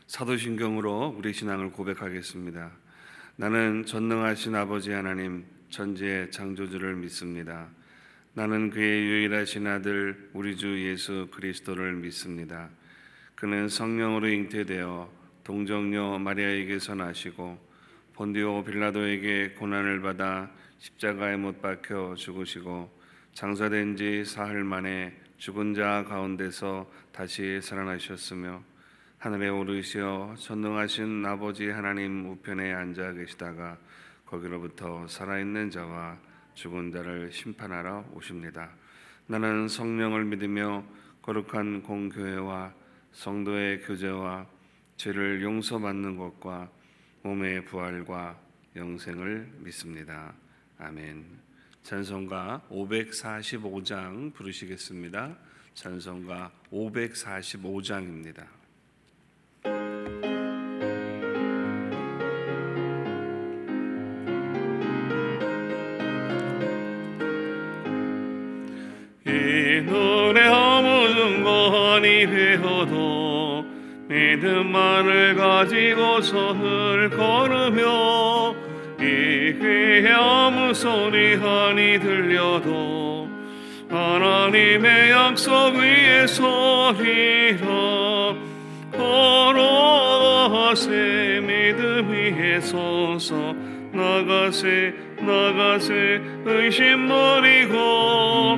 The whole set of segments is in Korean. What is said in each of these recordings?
사도신경으로 우리 신앙을 고백하겠습니다. 나는 전능하신 아버지 하나님 천지의 창조주를 믿습니다. 나는 그의 유일하신 아들 우리 주 예수 그리스도를 믿습니다. 그는 성령으로 잉태되어 동정녀 마리아에게서 나시고 본디오 빌라도에게 고난을 받아 십자가에 못 박혀 죽으시고 장사된 지 사흘 만에 죽은 자 가운데서 다시 살아나셨으며 하늘에 오르시어 전능하신 아버지 하나님 우편에 앉아 계시다가 거기로부터 살아있는 자와 죽은 자를 심판하러 오십니다. 나는 성령을 믿으며 거룩한 공교회와 성도의 교제와 죄를 용서받는 것과 몸의 부활과 영생을 믿습니다. 아멘. 찬송가 545장 부르시겠습니다. 찬송가 545장입니다. 이 노래 아무 증거니 되어도 믿음만을 가지고서 늘 걸으며 이 귀에 아무 소리 하니 들려도 하나님의 약속 위에 서리라. 걸어가세 믿음 위에 서서 나가세 의심 버리고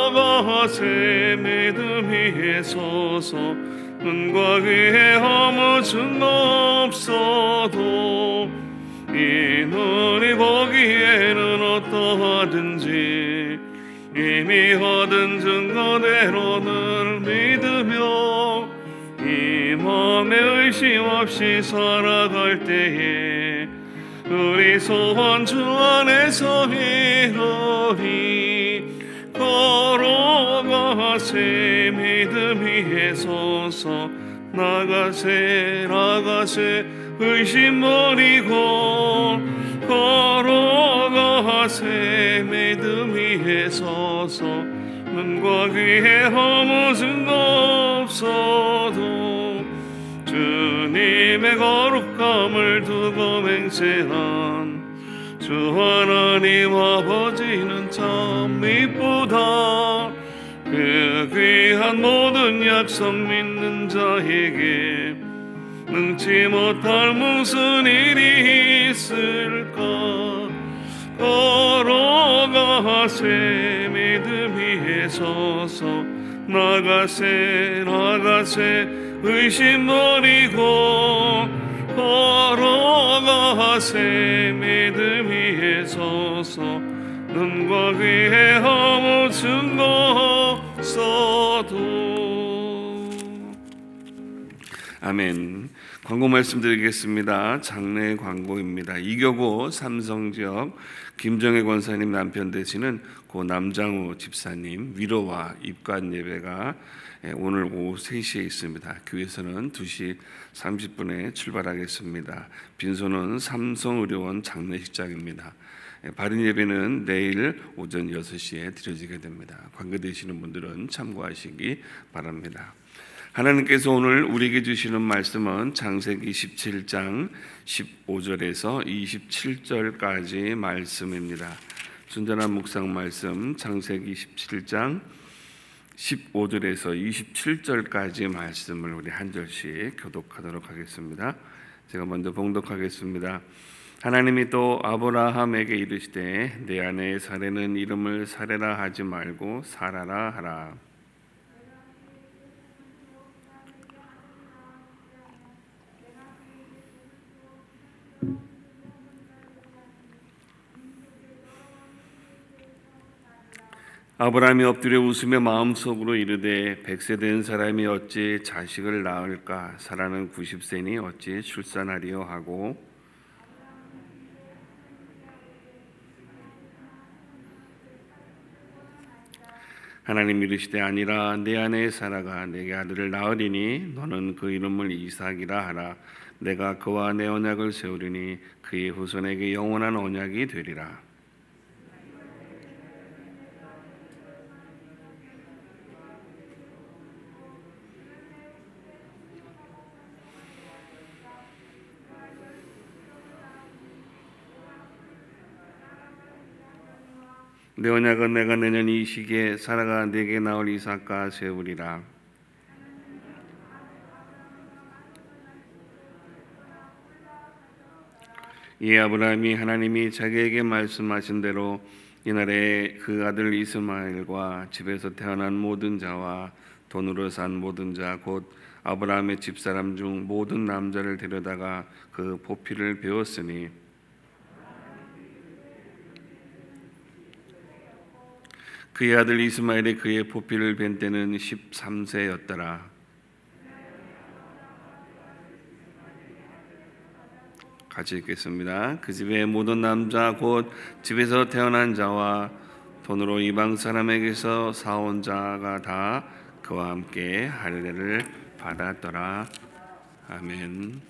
걸어가세 믿음 위에 서서 눈과 귀에 아무 증거 없어도 이 눈이 보기에는 어떠하든지 이미 얻은 증거대로 늘 믿으며 이 마음에 의심 없이 살아갈 때에 우리 소원 주 안에서 이루리. 걸어가세 믿음 위에 서서 나가세 의심 버리고 걸어가세 믿음 위에 서서 눈과 귀에 아무 증거 없어도 주님의 거룩함을 두고 맹세한 주 하나님 아버지는 참 이쁘다. 그 귀한 모든 약속 믿는 자에게 능치 못할 무슨 일이 있을까. 걸어가세 믿음 위에 서서 나가세 의심 버리고 걸어가세 믿음 위에 서서 눈과 귀에 아무 증거 없어도. 아멘. 광고 말씀드리겠습니다. 장례 광고입니다. 이교구 삼성지역 김정혜 권사님 남편 되시는 고 남장우 집사님 위로와 입관 예배가 오늘 오후 3시에 있습니다. 교회에서는 2시 30분에 출발하겠습니다. 빈소는 삼성의료원 장례식장입니다. 바른 예배는 내일 오전 6시에 드려지게 됩니다. 관계되시는 분들은 참고하시기 바랍니다. 하나님께서 오늘 우리에게 주시는 말씀은 창세기 17장 15절에서 27절까지 말씀입니다. 순전한 묵상 말씀 창세기 17장 15절에서 27절까지 말씀을 우리 한 절씩 교독하도록 하겠습니다. 제가 먼저 봉독하겠습니다. 하나님이 또 아브라함에게 이르시되 내 아내 사레는 이름을 사레라 하지 말고 사라라 하라. 아브라함이 엎드려 웃으며 마음속으로 이르되 100세 된 사람이 어찌 자식을 낳을까. 사라는 90세니 어찌 출산하리요 하고 하나님 이르시되 아니라 내 아내 사라가 내게 아들을 낳으리니 너는 그 이름을 이삭이라 하라. 내가 그와 내 언약을 세우리니 그의 후손에게 영원한 언약이 되리라. 내 언약은 내가 내년 이 시기에 사라가 내게 낳을 이삭과 세우리라. 이 아브라함이 하나님이 자기에게 말씀하신 대로 이날에 그 아들 이스마엘과 집에서 태어난 모든 자와 돈으로 산 모든 자 곧 아브라함의 집사람 중 모든 남자를 데려다가 그 보피를 베었으니 그의 아들 이스마엘이 그의 보피를 벤 때는 13세였더라. 같이 읽겠습니다. 그 집의 모든 남자 곧 집에서 태어난 자와 돈으로 이방 사람에게서 사온 자가 다 그와 함께 할례를 받았더라. 아멘.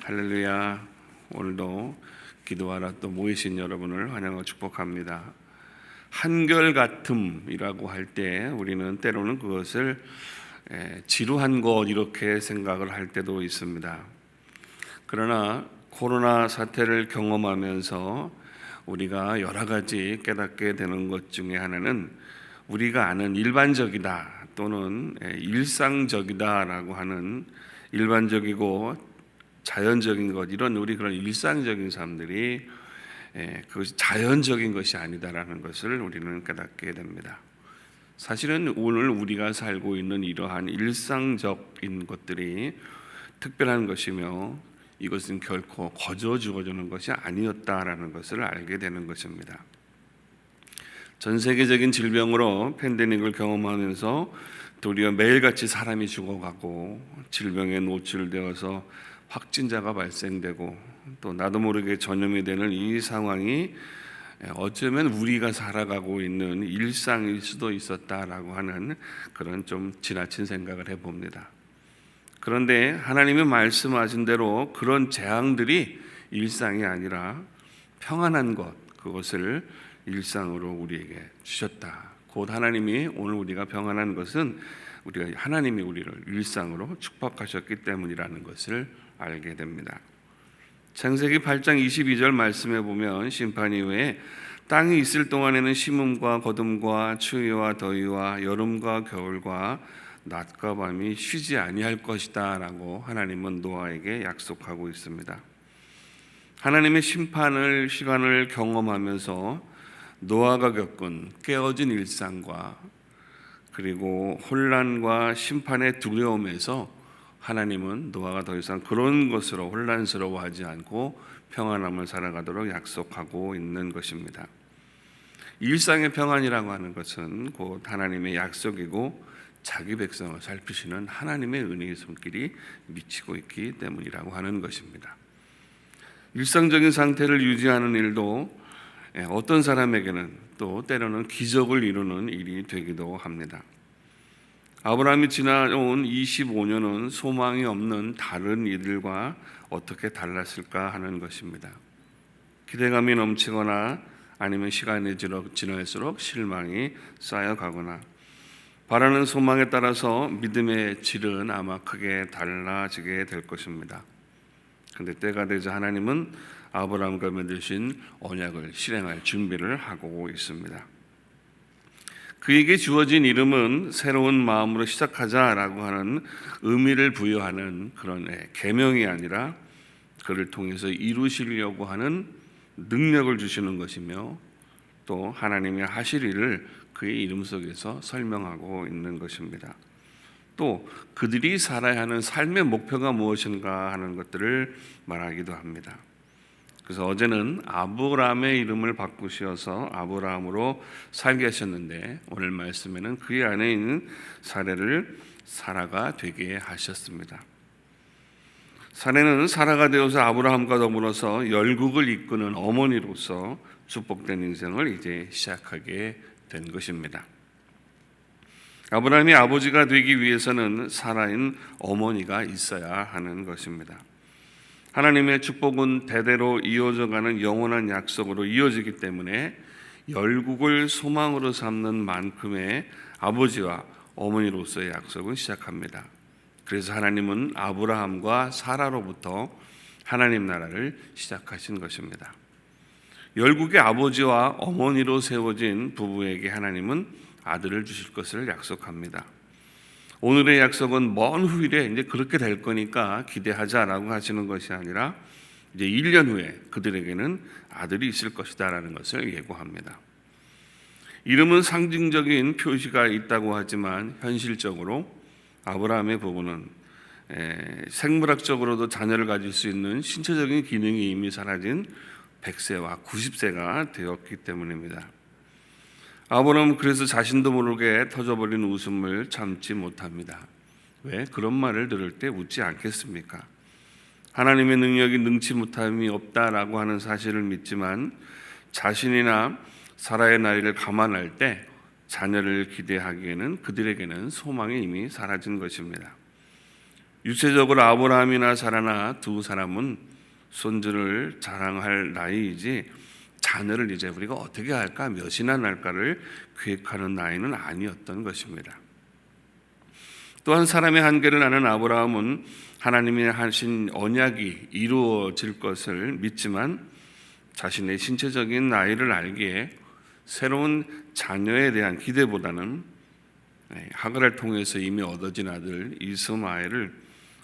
할렐루야. 오늘도 기도하러 또 모이신 여러분을 환영하고 축복합니다. 한결같음이라고 할 때 우리는 때로는 그것을 지루한 것 이렇게 생각을 할 때도 있습니다. 그러나 코로나 사태를 경험하면서 우리가 여러 가지 깨닫게 되는 것 중에 하나는 우리가 아는 일반적이다 또는 일상적이다라고 하는 일반적이고 자연적인 것, 이런 우리 그런 일상적인 삶들이 그것이 자연적인 것이 아니다라는 것을 우리는 깨닫게 됩니다. 사실은 오늘 우리가 살고 있는 이러한 일상적인 것들이 특별한 것이며 이것은 결코 거저 주어지는 것이 아니었다라는 것을 알게 되는 것입니다. 전 세계적인 질병으로 팬데믹을 경험하면서 도리어 매일같이 사람이 죽어가고 질병에 노출되어서 확진자가 발생되고 또 나도 모르게 전염이 되는 이 상황이 어쩌면 우리가 살아가고 있는 일상일 수도 있었다라고 하는 그런 좀 지나친 생각을 해봅니다. 그런데 하나님이 말씀하신 대로 그런 재앙들이 일상이 아니라 평안한 것, 그것을 일상으로 우리에게 주셨다. 곧 하나님이 오늘 우리가 평안한 것은 우리가 하나님이 우리를 일상으로 축복하셨기 때문이라는 것을 알게 됩니다. 창세기 8장 22절 말씀에 보면 심판 이후에 땅이 있을 동안에는 심음과 거둠과 추위와 더위와 여름과 겨울과 낮과 밤이 쉬지 아니할 것이다 라고 하나님은 노아에게 약속하고 있습니다. 하나님의 심판을 시간을 경험하면서 노아가 겪은 깨어진 일상과 그리고 혼란과 심판의 두려움에서 하나님은 노아가 더 이상 그런 것으로 혼란스러워하지 않고 평안함을 살아가도록 약속하고 있는 것입니다. 일상의 평안이라고 하는 것은 곧 하나님의 약속이고 자기 백성을 살피시는 하나님의 은혜의 손길이 미치고 있기 때문이라고 하는 것입니다. 일상적인 상태를 유지하는 일도 어떤 사람에게는 또 때로는 기적을 이루는 일이 되기도 합니다. 아브라함이 지나온 25년은 소망이 없는 다른 이들과 어떻게 달랐을까 하는 것입니다. 기대감이 넘치거나 아니면 시간이 지날수록 실망이 쌓여가거나 바라는 소망에 따라서 믿음의 질은 아마 크게 달라지게 될 것입니다. 그런데 때가 되자 하나님은 아브라함과 맺으신 언약을 실행할 준비를 하고 있습니다. 그에게 주어진 이름은 새로운 마음으로 시작하자라고 하는 의미를 부여하는 그런 계명이 아니라 그를 통해서 이루시려고 하는 능력을 주시는 것이며 또 하나님의 하실 일을 그의 이름 속에서 설명하고 있는 것입니다. 또 그들이 살아야 하는 삶의 목표가 무엇인가 하는 것들을 말하기도 합니다. 그래서 어제는 아브라함의 이름을 바꾸셔서 아브라함으로 살게 하셨는데 오늘 말씀에는 그의 안에 있는 사례를 사라가 되게 하셨습니다. 사례는 사라가 되어서 아브라함과 더불어서 열국을 이끄는 어머니로서 축복된 인생을 이제 시작하게 된 것입니다. 아브라함이 아버지가 되기 위해서는 사라인 어머니가 있어야 하는 것입니다. 하나님의 축복은 대대로 이어져가는 영원한 약속으로 이어지기 때문에 열국을 소망으로 삼는 만큼의 아버지와 어머니로서의 약속은 시작합니다. 그래서 하나님은 아브라함과 사라로부터 하나님 나라를 시작하신 것입니다. 열국의 아버지와 어머니로 세워진 부부에게 하나님은 아들을 주실 것을 약속합니다. 오늘의 약속은 먼 후일에 이제 그렇게 될 거니까 기대하자라고 하시는 것이 아니라 이제 1년 후에 그들에게는 아들이 있을 것이다라는 것을 예고합니다. 이름은 상징적인 표시가 있다고 하지만 현실적으로 아브라함의 부부는 생물학적으로도 자녀를 가질 수 있는 신체적인 기능이 이미 사라진 100세와 90세가 되었기 때문입니다. 아브라함은 그래서 자신도 모르게 터져버린 웃음을 참지 못합니다. 왜 그런 말을 들을 때 웃지 않겠습니까? 하나님의 능력이 능치 못함이 없다라고 하는 사실을 믿지만 자신이나 사라의 나이를 감안할 때 자녀를 기대하기에는 그들에게는 소망이 이미 사라진 것입니다. 육체적으로 아브라함이나 사라나 두 사람은 손주를 자랑할 나이이지 자녀를 이제 우리가 어떻게 할까, 몇이나 날까를 계획하는 나이는 아니었던 것입니다. 또한 사람의 한계를 아는 아브라함은 하나님이 하신 언약이 이루어질 것을 믿지만 자신의 신체적인 나이를 알기에 새로운 자녀에 대한 기대보다는 하갈을 통해서 이미 얻어진 아들 이스마엘을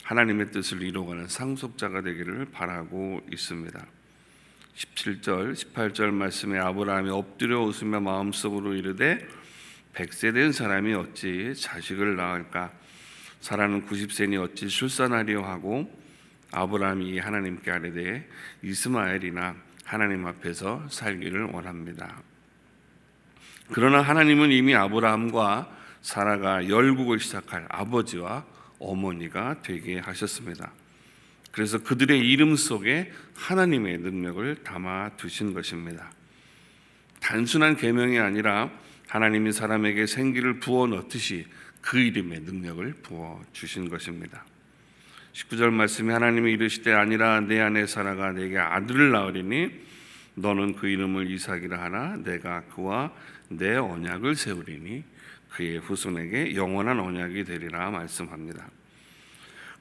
하나님의 뜻을 이루어가는 상속자가 되기를 바라고 있습니다. 17절, 18절 말씀에 아브라함이 엎드려 웃으며 마음속으로 이르되 100세 된 사람이 어찌 자식을 낳을까? 사라는 90세니 어찌 출산하려 하고 아브라함이 하나님께 아뢰되 이스마엘이나 하나님 앞에서 살기를 원합니다. 그러나 하나님은 이미 아브라함과 사라가 열국을 시작할 아버지와 어머니가 되게 하셨습니다. 그래서 그들의 이름 속에 하나님의 능력을 담아 두신 것입니다. 단순한 계명이 아니라 하나님이 사람에게 생기를 부어 넣듯이 그 이름의 능력을 부어 주신 것입니다. 19절 말씀에 하나님이 이르시되 아니라 내 아내 사라가 내게 아들을 낳으리니 너는 그 이름을 이삭이라 하나 내가 그와 내 언약을 세우리니 그의 후손에게 영원한 언약이 되리라 말씀합니다.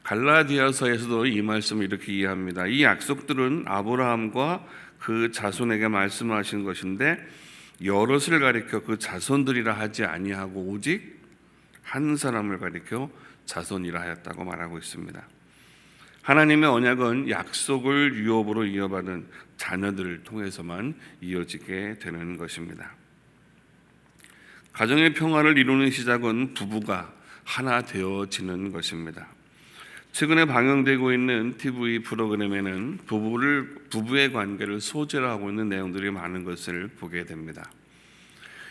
갈라디아서에서도 이 말씀을 이렇게 이해합니다. 이 약속들은 아브라함과 그 자손에게 말씀하신 것인데 여럿을 가리켜 그 자손들이라 하지 아니하고 오직 한 사람을 가리켜 자손이라 하였다고 말하고 있습니다. 하나님의 언약은 약속을 유업으로 이어받은 자녀들을 통해서만 이어지게 되는 것입니다. 가정의 평화를 이루는 시작은 부부가 하나 되어지는 것입니다. 최근에 방영되고 있는 TV 프로그램에는 부부의 관계를 소재로 하고 있는 내용들이 많은 것을 보게 됩니다.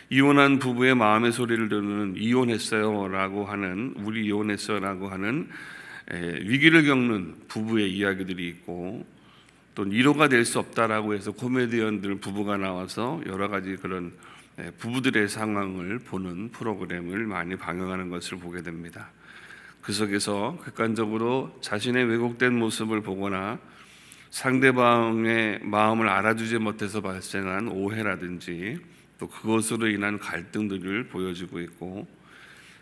이혼한 부부의 마음의 소리를 듣는 이혼했어요라고 하는 우리 이혼했어요라고 하는 위기를 겪는 부부의 이야기들이 있고 또 위로가 될 수 없다라고 해서 코미디언들 부부가 나와서 여러 가지 그런 부부들의 상황을 보는 프로그램을 많이 방영하는 것을 보게 됩니다. 그 속에서 객관적으로 자신의 왜곡된 모습을 보거나 상대방의 마음을 알아주지 못해서 발생한 오해라든지 또 그것으로 인한 갈등들을 보여주고 있고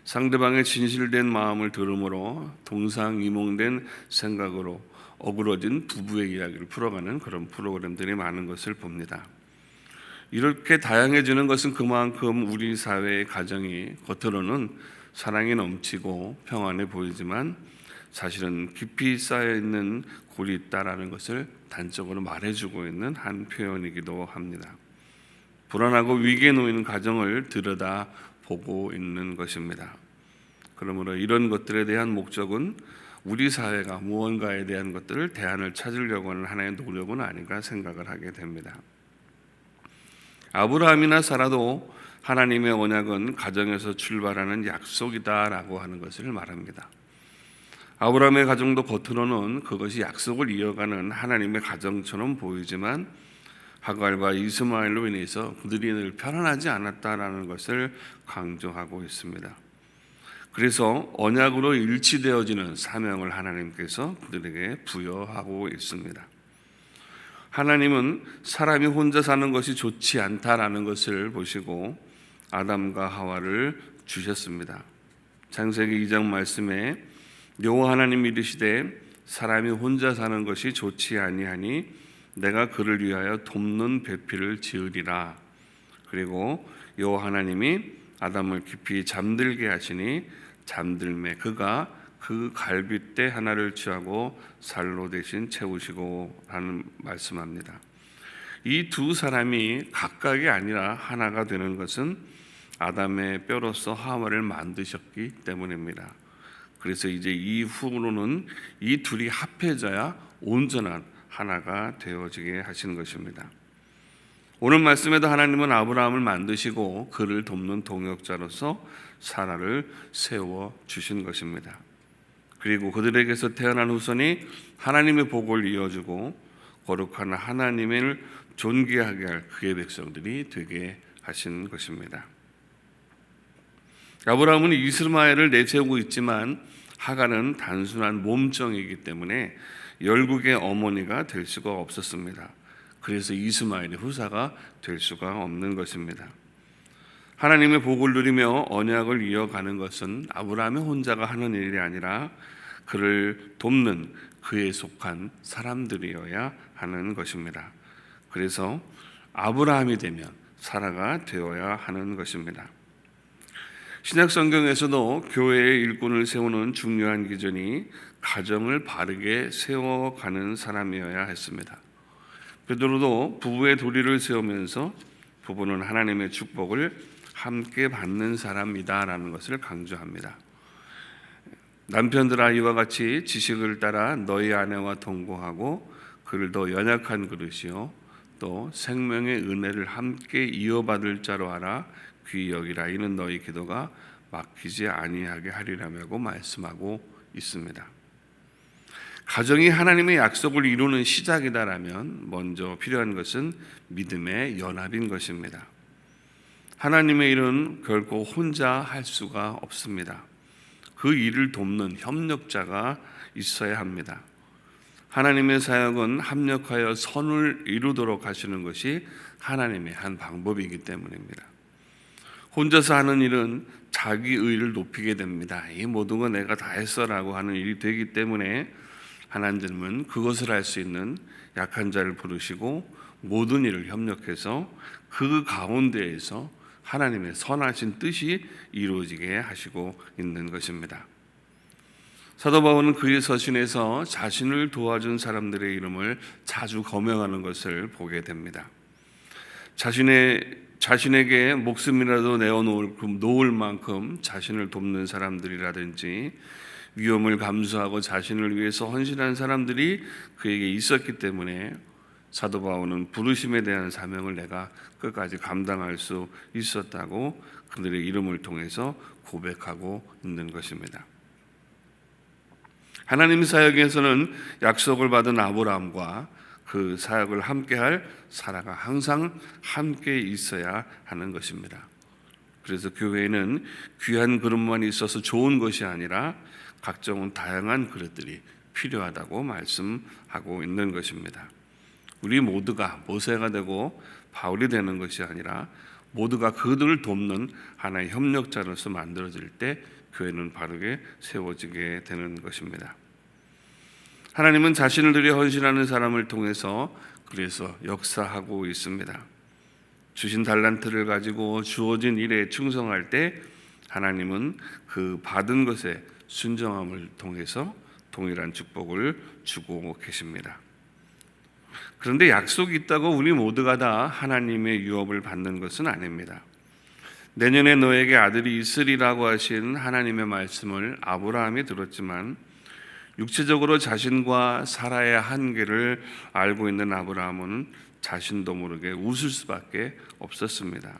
상대방의 진실된 마음을 들음으로 동상이몽된 생각으로 어그러진 부부의 이야기를 풀어가는 그런 프로그램들이 많은 것을 봅니다. 이렇게 다양해지는 것은 그만큼 우리 사회의 가정이 겉으로는 사랑이 넘치고 평안해 보이지만 사실은 깊이 쌓여있는 골이 있다라는 것을 단적으로 말해주고 있는 한 표현이기도 합니다. 불안하고 위기에 놓이는 가정을 들여다보고 있는 것입니다. 그러므로 이런 것들에 대한 목적은 우리 사회가 무언가에 대한 것들을 대안을 찾으려고 하는 하나의 노력은 아닌가 생각을 하게 됩니다. 아브라함이나 사라도 하나님의 언약은 가정에서 출발하는 약속이다라고 하는 것을 말합니다. 아브라함의 가정도 겉으로는 그것이 약속을 이어가는 하나님의 가정처럼 보이지만 하갈과 이스마엘로 인해서 그들이 늘 편안하지 않았다라는 것을 강조하고 있습니다. 그래서 언약으로 일치되어지는 사명을 하나님께서 그들에게 부여하고 있습니다. 하나님은 사람이 혼자 사는 것이 좋지 않다라는 것을 보시고 아담과 하와를 주셨습니다. 창세기 2장 말씀에 여호와 하나님이 이르시되 사람이 혼자 사는 것이 좋지 아니하니 내가 그를 위하여 돕는 배필을 지으리라. 그리고 여호와 하나님이 아담을 깊이 잠들게 하시니 잠들매 그가 그 갈빗대 하나를 취하고 살로 대신 채우시고 하는 말씀합니다. 이 두 사람이 각각이 아니라 하나가 되는 것은 아담의 뼈로서 하와를 만드셨기 때문입니다. 그래서 이제 이후로는 이 둘이 합해져야 온전한 하나가 되어지게 하시는 것입니다. 오늘 말씀에도 하나님은 아브라함을 만드시고 그를 돕는 동역자로서 사라를 세워 주신 것입니다. 그리고 그들에게서 태어난 후손이 하나님의 복을 이어주고 거룩한 하나님을 존귀하게 할 그의 백성들이 되게 하신 것입니다. 아브라함은 이스마엘을 내세우고 있지만 하갈은 단순한 몸종이기 때문에 열국의 어머니가 될 수가 없었습니다. 그래서 이스마엘의 후사가 될 수가 없는 것입니다. 하나님의 복을 누리며 언약을 이어가는 것은 아브라함의 혼자가 하는 일이 아니라 그를 돕는 그에 속한 사람들이어야 하는 것입니다. 그래서 아브라함이 되면 사라가 되어야 하는 것입니다. 신약 성경에서도 교회의 일꾼을 세우는 중요한 기준이 가정을 바르게 세워가는 사람이어야 했습니다. 베드로도 부부의 도리를 세우면서 부부는 하나님의 축복을 함께 받는 사람이다라는 것을 강조합니다. 남편들아 이와 같이 지식을 따라 너희 아내와 동거하고 그를 더 연약한 그릇이요 또 생명의 은혜를 함께 이어받을 자로 하라. 귀히 여기라. 이는 너희 기도가 막히지 아니하게 하리라고 말씀하고 있습니다. 가정이 하나님의 약속을 이루는 시작이다라면 먼저 필요한 것은 믿음의 연합인 것입니다. 하나님의 일은 결코 혼자 할 수가 없습니다. 그 일을 돕는 협력자가 있어야 합니다. 하나님의 사역은 합력하여 선을 이루도록 하시는 것이 하나님의 한 방법이기 때문입니다. 혼자서 하는 일은 자기 의를 높이게 됩니다. 이 모든 건 내가 다 했어라고 하는 일이 되기 때문에 하나님은 그것을 할 수 있는 약한 자를 부르시고 모든 일을 협력해서 그 가운데에서 하나님의 선하신 뜻이 이루어지게 하시고 있는 것입니다. 사도 바울은 그의 서신에서 자신을 도와준 사람들의 이름을 자주 거명하는 것을 보게 됩니다. 자신에게 목숨이라도 내어놓을 만큼 자신을 돕는 사람들이라든지 위험을 감수하고 자신을 위해서 헌신한 사람들이 그에게 있었기 때문에 사도 바울은 부르심에 대한 사명을 내가 끝까지 감당할 수 있었다고 그들의 이름을 통해서 고백하고 있는 것입니다. 하나님 사역에서는 약속을 받은 아브라함과 그 사역을 함께할 사라가 항상 함께 있어야 하는 것입니다. 그래서 교회에는 귀한 그릇만 있어서 좋은 것이 아니라 각종 다양한 그릇들이 필요하다고 말씀하고 있는 것입니다. 우리 모두가 모세가 되고 바울이 되는 것이 아니라 모두가 그들을 돕는 하나의 협력자로서 만들어질 때 교회는 바르게 세워지게 되는 것입니다. 하나님은 자신을 들여 헌신하는 사람을 통해서 그래서 역사하고 있습니다. 주신 달란트를 가지고 주어진 일에 충성할 때 하나님은 그 받은 것에 순종함을 통해서 동일한 축복을 주고 계십니다. 그런데 약속이 있다고 우리 모두가 다 하나님의 유업을 받는 것은 아닙니다. 내년에 너에게 아들이 있으리라고 하신 하나님의 말씀을 아브라함이 들었지만 육체적으로 자신과 사라의 한계를 알고 있는 아브라함은 자신도 모르게 웃을 수밖에 없었습니다.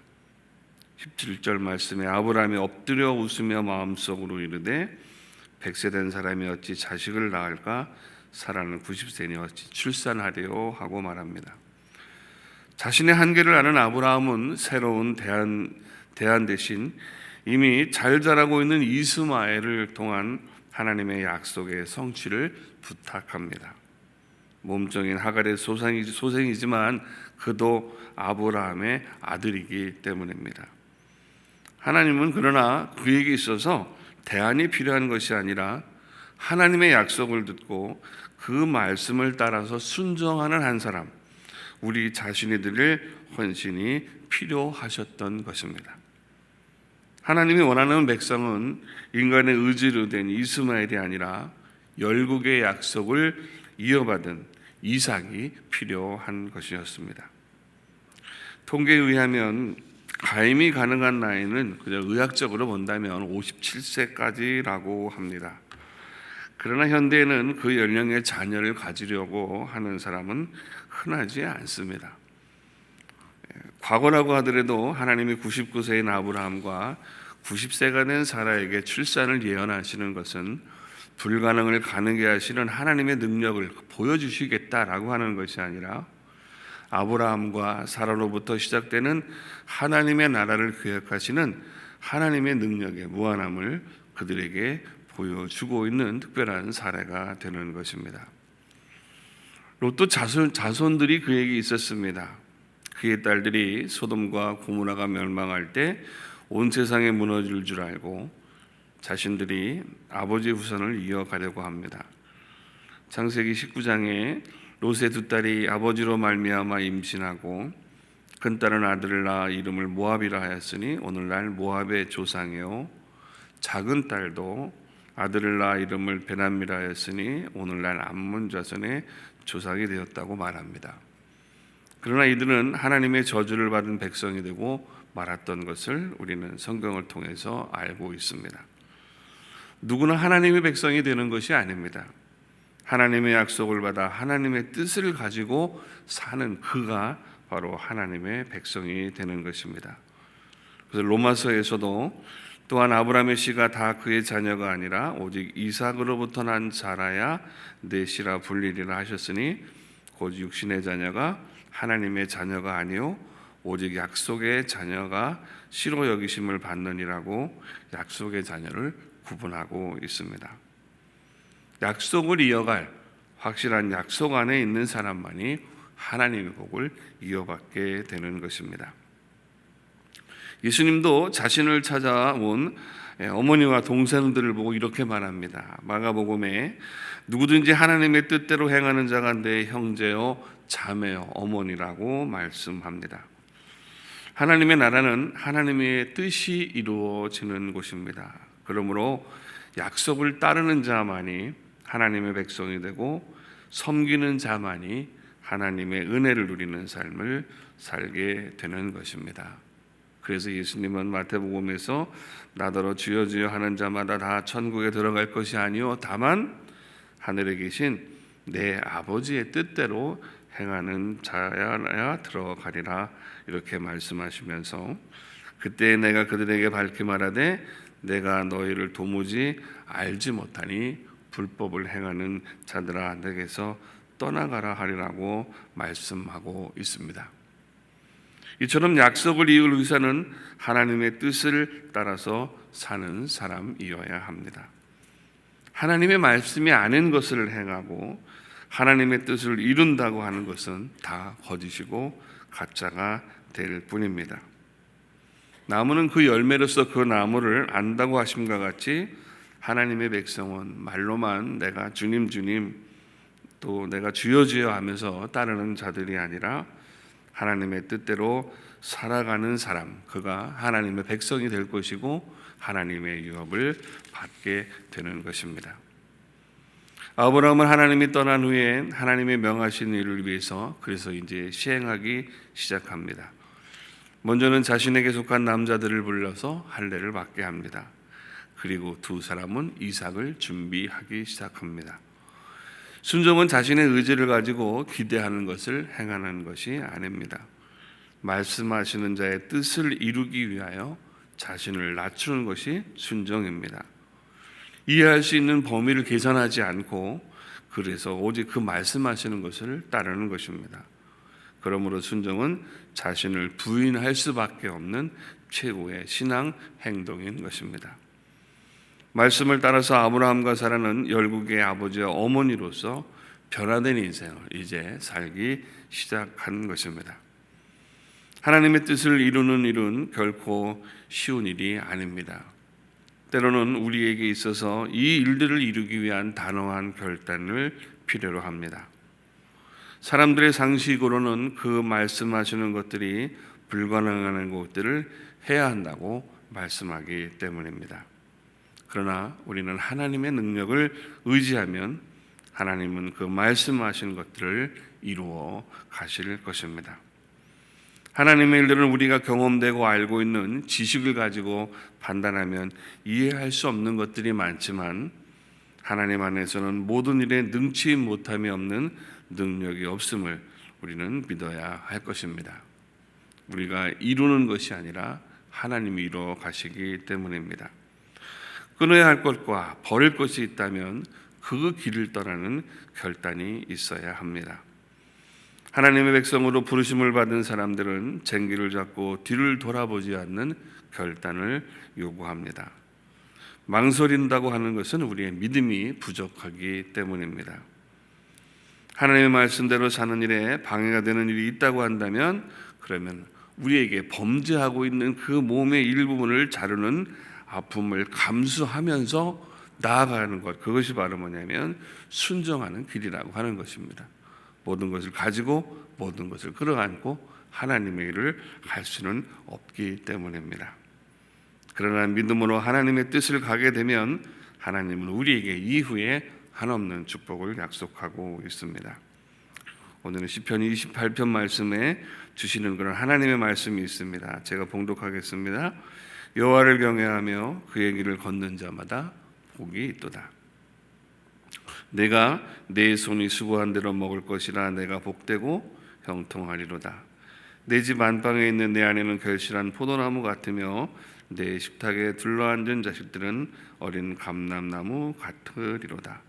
17절 말씀에 아브라함이 엎드려 웃으며 마음속으로 이르되 100세 된 사람이 어찌 자식을 낳을까? 사라는 90세니 어찌 출산하리요? 하고 말합니다. 자신의 한계를 아는 아브라함은 새로운 대안 대신 이미 잘 자라고 있는 이스마엘을 통한 하나님의 약속의 성취를 부탁합니다. 몸종인 하갈의 소생이지만 그도 아브라함의 아들이기 때문입니다. 하나님은 그러나 그에게 있어서 대안이 필요한 것이 아니라 하나님의 약속을 듣고 그 말씀을 따라서 순종하는 한 사람, 우리 자신이 드릴 헌신이 필요하셨던 것입니다. 하나님이 원하는 백성은 인간의 의지로 된 이스마엘이 아니라 열국의 약속을 이어받은 이삭이 필요한 것이었습니다. 통계에 의하면 가임이 가능한 나이는 그저 의학적으로 본다면 57세까지라고 합니다. 그러나 현대에는 그 연령의 자녀를 가지려고 하는 사람은 흔하지 않습니다. 과거라고 하더라도 하나님이 99세인 아브라함과 90세가 된 사라에게 출산을 예언하시는 것은 불가능을 가능하게 하시는 하나님의 능력을 보여주시겠다라고 하는 것이 아니라 아브라함과 사라로부터 시작되는 하나님의 나라를 계획하시는 하나님의 능력의 무한함을 그들에게 보여주고 있는 특별한 사례가 되는 것입니다. 롯도 자손들이 그에게 있었습니다. 그의 딸들이 소돔과 고모라가 멸망할 때 온 세상에 무너질 줄 알고 자신들이 아버지 후손을 이어가려고 합니다. 창세기 19장에 롯의 두 딸이 아버지로 말미암아 임신하고 큰 딸은 아들을 낳아 이름을 모압이라 하였으니 오늘날 모압의 조상이요 작은 딸도 아들을 낳아 이름을 베람이라 하였으니 오늘날 암몬 자손의 조상이 되었다고 말합니다. 그러나 이들은 하나님의 저주를 받은 백성이 되고 말았던 것을 우리는 성경을 통해서 알고 있습니다. 누구나 하나님의 백성이 되는 것이 아닙니다. 하나님의 약속을 받아 하나님의 뜻을 가지고 사는 그가 바로 하나님의 백성이 되는 것입니다. 그래서 로마서에서도 또한 아브라함의 씨가 다 그의 자녀가 아니라 오직 이삭으로부터 난 자라야 내 씨라 불리리라 하셨으니 곧 육신의 자녀가 하나님의 자녀가 아니요 오직 약속의 자녀가 씨로 여기심을 받느니라고 약속의 자녀를 구분하고 있습니다. 약속을 이어갈 확실한 약속 안에 있는 사람만이 하나님의 복을 이어받게 되는 것입니다. 예수님도 자신을 찾아온 어머니와 동생들을 보고 이렇게 말합니다. 마가복음에 누구든지 하나님의 뜻대로 행하는 자가 내 형제요 자매요 어머니라고 말씀합니다. 하나님의 나라는 하나님의 뜻이 이루어지는 곳입니다. 그러므로 약속을 따르는 자만이 하나님의 백성이 되고 섬기는 자만이 하나님의 은혜를 누리는 삶을 살게 되는 것입니다. 그래서 예수님은 마태복음에서 나더러 주여 주여 하는 자마다 다 천국에 들어갈 것이 아니요 다만 하늘에 계신 내 아버지의 뜻대로 행하는 자야 들어가리라 이렇게 말씀하시면서 그때 내가 그들에게 밝히 말하되 내가 너희를 도무지 알지 못하니 불법을 행하는 자들아 내게서 떠나가라 하리라고 말씀하고 있습니다. 이처럼 약속을 이을 의사는 하나님의 뜻을 따라서 사는 사람이어야 합니다. 하나님의 말씀이 아닌 것을 행하고 하나님의 뜻을 이룬다고 하는 것은 다 거짓이고 가짜가 될 뿐입니다. 나무는 그 열매로서 그 나무를 안다고 하심과 같이 하나님의 백성은 말로만 내가 주님 주님 또 내가 주여 주여 하면서 따르는 자들이 아니라 하나님의 뜻대로 살아가는 사람, 그가 하나님의 백성이 될 것이고 하나님의 유업을 받게 되는 것입니다. 아브라함은 하나님이 떠난 후에 하나님의 명하신 일을 위해서 그래서 이제 시행하기 시작합니다. 먼저는 자신에게 속한 남자들을 불러서 할례를 받게 합니다. 그리고 두 사람은 이삭을 준비하기 시작합니다. 순종은 자신의 의지를 가지고 기대하는 것을 행하는 것이 아닙니다. 말씀하시는 자의 뜻을 이루기 위하여 자신을 낮추는 것이 순종입니다. 이해할 수 있는 범위를 계산하지 않고 그래서 오직 그 말씀하시는 것을 따르는 것입니다. 그러므로 순종은 자신을 부인할 수밖에 없는 최고의 신앙 행동인 것입니다. 말씀을 따라서 아브라함과 사라는 열국의 아버지와 어머니로서 변화된 인생을 이제 살기 시작한 것입니다. 하나님의 뜻을 이루는 일은 결코 쉬운 일이 아닙니다. 때로는 우리에게 있어서 이 일들을 이루기 위한 단호한 결단을 필요로 합니다. 사람들의 상식으로는 그 말씀하시는 것들이 불가능한 것들을 해야 한다고 말씀하기 때문입니다. 그러나 우리는 하나님의 능력을 의지하면 하나님은 그 말씀하신 것들을 이루어 가실 것입니다. 하나님의 일들은 우리가 경험되고 알고 있는 지식을 가지고 판단하면 이해할 수 없는 것들이 많지만 하나님 안에서는 모든 일에 능치 못함이 없는 능력이 없음을 우리는 믿어야 할 것입니다. 우리가 이루는 것이 아니라 하나님이 이루어 가시기 때문입니다. 끊어야 할 것과 버릴 것이 있다면 그 길을 떠나는 결단이 있어야 합니다. 하나님의 백성으로 부르심을 받은 사람들은 쟁기를 잡고 뒤를 돌아보지 않는 결단을 요구합니다. 망설인다고 하는 것은 우리의 믿음이 부족하기 때문입니다. 하나님의 말씀대로 사는 일에 방해가 되는 일이 있다고 한다면 그러면 우리에게 범죄하고 있는 그 몸의 일부분을 자르는 아픔을 감수하면서 나아가는 것, 그것이 바로 뭐냐면 순종하는 길이라고 하는 것입니다. 모든 것을 가지고 모든 것을 끌어안고 하나님의 일을 할 수는 없기 때문입니다. 그러나 믿음으로 하나님의 뜻을 가게 되면 하나님은 우리에게 이후에 한없는 축복을 약속하고 있습니다. 오늘은 시편 28편 말씀에 주시는 그런 하나님의 말씀이 있습니다. 제가 봉독하겠습니다. 여호와를 경외하며 그의 길을 걷는 자마다 복이 있도다. 내가 내 손이 수고한 대로 먹을 것이라. 내가 복되고 형통하리로다. 내 집 안방에 있는 내 아내는 결실한 포도나무 같으며 내 식탁에 둘러앉은 자식들은 어린 감람나무 같으리로다.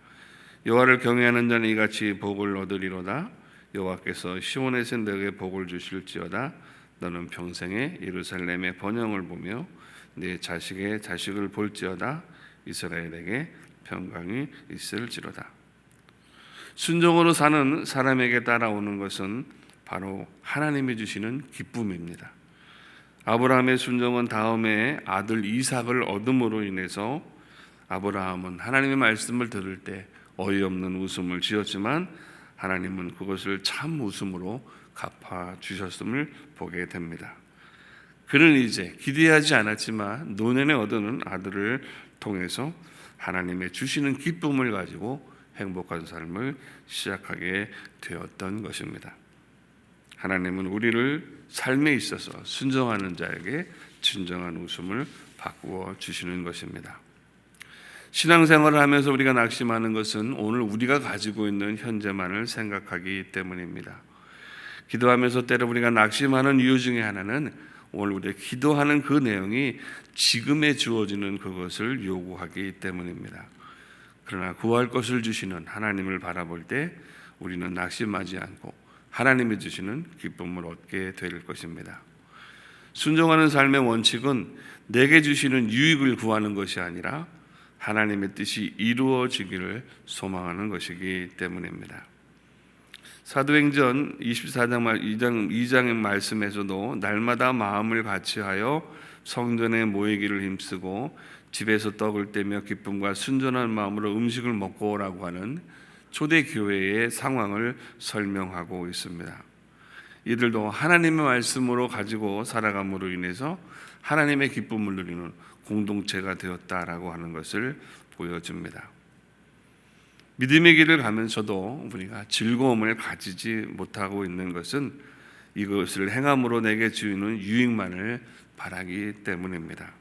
여호와를 경외하는 자는 이같이 복을 얻으리로다. 여호와께서 시온에서 너에게 복을 주실지어다. 너는 평생에 예루살렘의 번영을 보며 내 자식의 자식을 볼지어다. 이스라엘에게 평강이 있을지로다. 순종으로 사는 사람에게 따라오는 것은 바로 하나님이 주시는 기쁨입니다. 아브라함의 순종은 다음에 아들 이삭을 얻음으로 인해서 아브라함은 하나님의 말씀을 들을 때 어이없는 웃음을 지었지만 하나님은 그것을 참 웃음으로 갚아 주셨음을 보게 됩니다. 그는 이제 기대하지 않았지만 노년에 얻는 아들을 통해서 하나님의 주시는 기쁨을 가지고 행복한 삶을 시작하게 되었던 것입니다. 하나님은 우리를 삶에 있어서 순종하는 자에게 진정한 웃음을 바꾸어 주시는 것입니다. 신앙생활을 하면서 우리가 낙심하는 것은 오늘 우리가 가지고 있는 현재만을 생각하기 때문입니다. 기도하면서 때로 우리가 낙심하는 이유 중에 하나는 오늘 우리가 기도하는 그 내용이 지금에 주어지는 그것을 요구하기 때문입니다. 그러나 구할 것을 주시는 하나님을 바라볼 때 우리는 낙심하지 않고 하나님이 주시는 기쁨을 얻게 될 것입니다. 순종하는 삶의 원칙은 내게 주시는 유익을 구하는 것이 아니라 하나님의 뜻이 이루어지기를 소망하는 것이기 때문입니다. 사도행전 24장 2장의 말씀에서도 날마다 마음을 같이하여 성전에 모이기를 힘쓰고 집에서 떡을 떼며 기쁨과 순전한 마음으로 음식을 먹고 오라고 하는 초대교회의 상황을 설명하고 있습니다. 이들도 하나님의 말씀으로 가지고 살아감으로 인해서 하나님의 기쁨을 누리는 공동체가 되었다라고 하는 것을 보여줍니다. 믿음의 길을 가면서도 우리가 즐거움을 가지지 못하고 있는 것은 이것을 행함으로 내게 주는 유익만을 바라기 때문입니다.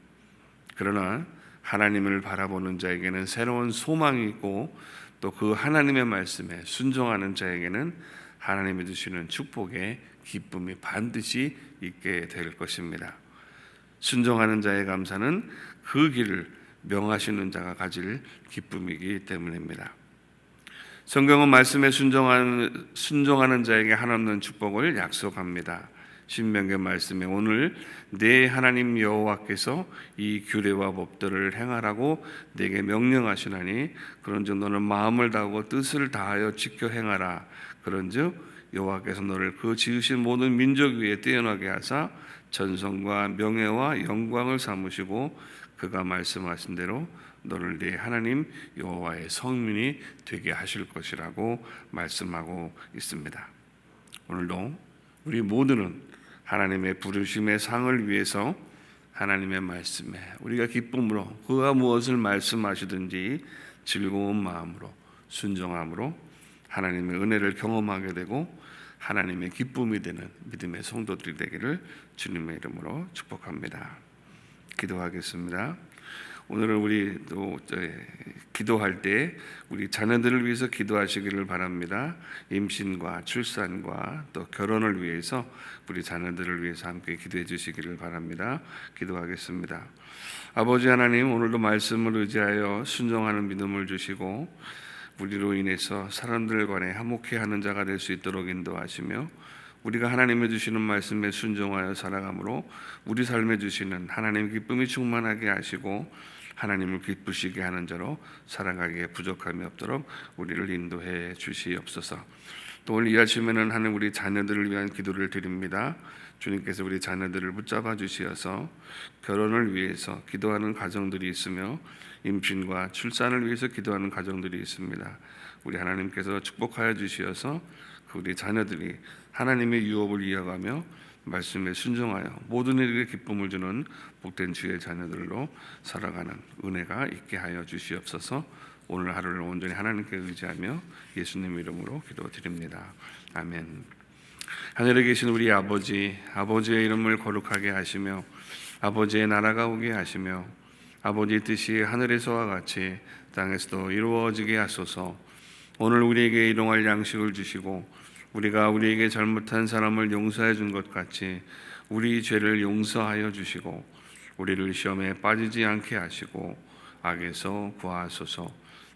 그러나 하나님을 바라보는 자에게는 새로운 소망이 있고 또 그 하나님의 말씀에 순종하는 자에게는 하나님이 주시는 축복의 기쁨이 반드시 있게 될 것입니다. 순종하는 자의 감사는 그 길을 명하시는 자가 가질 기쁨이기 때문입니다. 성경은 말씀에 순종하는 자에게 한없는 축복을 약속합니다. 신명기 말씀에 오늘 내 하나님 여호와께서 이 규례와 법들을 행하라고 내게 명령하시나니 그런즉 너는 마음을 다하고 뜻을 다하여 지켜 행하라. 그런즉 여호와께서 너를 그 지으신 모든 민족 위에 뛰어나게 하사 전성과 명예와 영광을 삼으시고 그가 말씀하신 대로 너를 네 하나님 여호와의 성민이 되게 하실 것이라고 말씀하고 있습니다. 오늘도 우리 모두는 하나님의 부르심의 상을 위해서 하나님의 말씀에 우리가 기쁨으로 그가 무엇을 말씀하시든지 즐거운 마음으로 순종함으로 하나님의 은혜를 경험하게 되고 하나님의 기쁨이 되는 믿음의 성도들이 되기를 주님의 이름으로 축복합니다. 기도하겠습니다. 오늘은 우리 또 기도할 때 우리 자녀들을 위해서 기도하시기를 바랍니다. 임신과 출산과 또 결혼을 위해서 우리 자녀들을 위해서 함께 기도해 주시기를 바랍니다. 기도하겠습니다. 아버지 하나님, 오늘도 말씀을 의지하여 순종하는 믿음을 주시고 우리로 인해서 사람들 간에 화목해하는 자가 될 수 있도록 인도하시며 우리가 하나님의 주시는 말씀에 순종하여 살아감으로 우리 삶에 주시는 하나님의 기쁨이 충만하게 하시고 하나님을 기쁘시게 하는 자로 살아가기에 부족함이 없도록 우리를 인도해 주시옵소서. 또 오늘 이 아침에는 하나님 우리 자녀들을 위한 기도를 드립니다. 주님께서 우리 자녀들을 붙잡아 주시어서 결혼을 위해서 기도하는 가정들이 있으며 임신과 출산을 위해서 기도하는 가정들이 있습니다. 우리 하나님께서 축복하여 주시어서 우리 자녀들이 하나님의 유업을 이어가며 말씀에 순종하여 모든 이에게 기쁨을 주는 복된 주의 자녀들로 살아가는 은혜가 있게 하여 주시옵소서. 오늘 하루를 온전히 하나님께 의지하며 예수님 이름으로 기도드립니다. 아멘. 하늘에 계신 우리 아버지, 아버지의 이름을 거룩하게 하시며 아버지의 나라가 오게 하시며 아버지의 뜻이 하늘에서와 같이 땅에서도 이루어지게 하소서. 오늘 우리에게 일용할 양식을 주시고 우리가 우리에게 잘못한 사람을 용서해 준 것 같이 우리 죄를 용서하여 주시고 우리를 시험에 빠지지 않게 하시고 악에서 구하소서.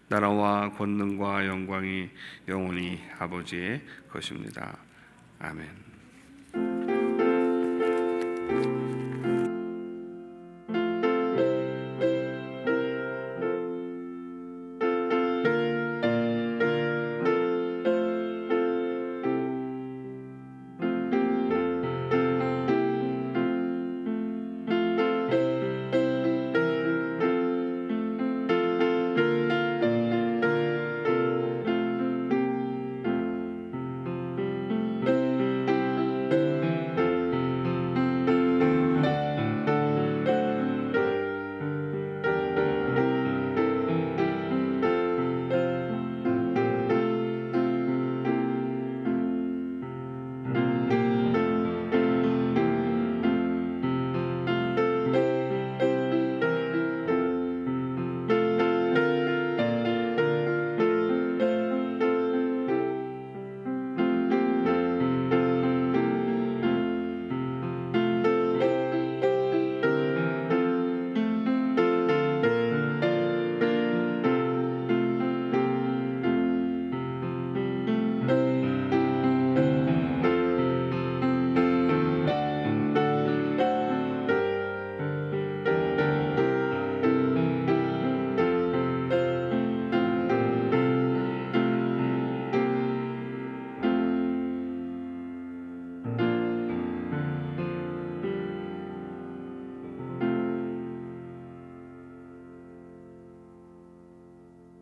나라와 권능과 영광이 영원히 아버지의 것입니다. 아멘.